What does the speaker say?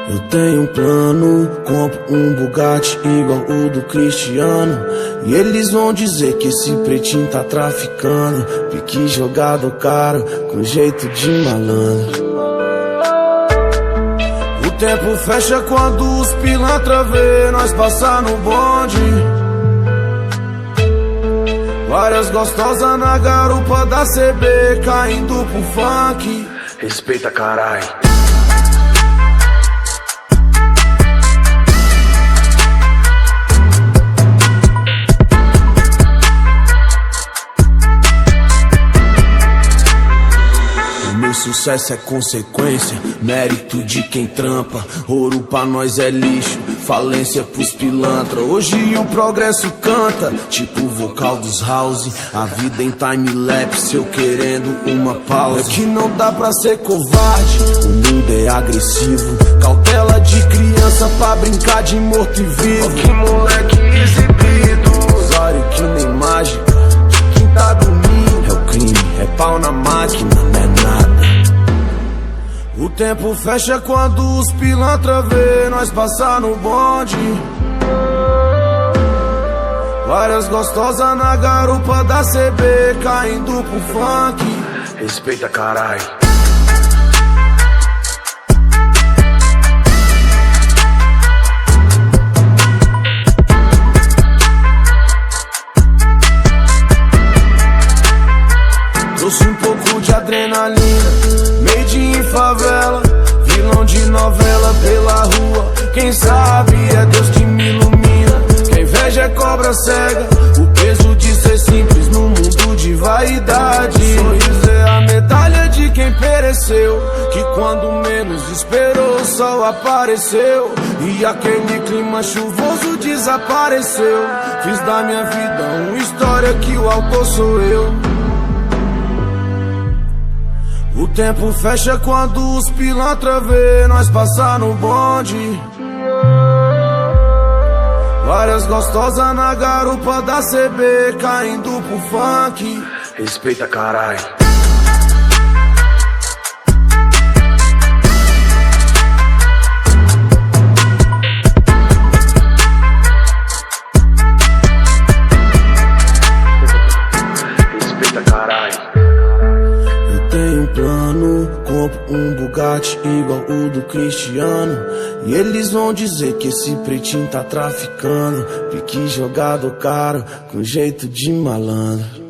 Eu tenho um plano, compro um Bugatti igual o do Cristiano. E eles vão dizer que esse pretinho tá traficando. Pique jogado caro, com jeito de malandro. O tempo fecha quando os pilantra vê nós passar no bonde. Várias gostosas na garupa da CB, caindo pro funk. Respeita, carai. Meu sucesso é consequência, mérito de quem trampa. Ouro pra nós é lixo, falência pros pilantra. Hoje o progresso canta, tipo o vocal dos house. A vida em time-lapse, eu querendo uma pausa. É que não dá pra ser covarde, o mundo é agressivo. Cautela de criança pra brincar de morto e vivo. Que moleque exibido, Zório que nem mágica, quem tá dormindo é o crime, é pau na máquina, não é nada. O tempo fecha quando os pilantra vê nós passar no bonde. Várias gostosas na garupa da CB, caindo pro funk. respeita, carai. Trouxe um pouco de adrenalina, made in favela, vilão de novela pela rua. Quem sabe é Deus que me ilumina. Quem inveja é cobra cega, o peso de ser simples no mundo de vaidade. Sorriso é a medalha de quem pereceu, que quando menos esperou o sol apareceu. E aquele clima chuvoso desapareceu. Fiz da minha vida uma história que o autor sou eu. O tempo fecha quando os pilantra vê nós passar no bonde. Várias gostosas na garupa da CB, caindo pro funk. Respeita, carai. Respeita, carai. Tenho um plano, compro um Bugatti igual o do Cristiano. E eles vão dizer que esse pretinho tá traficando. Pique jogado caro, com jeito de malandro.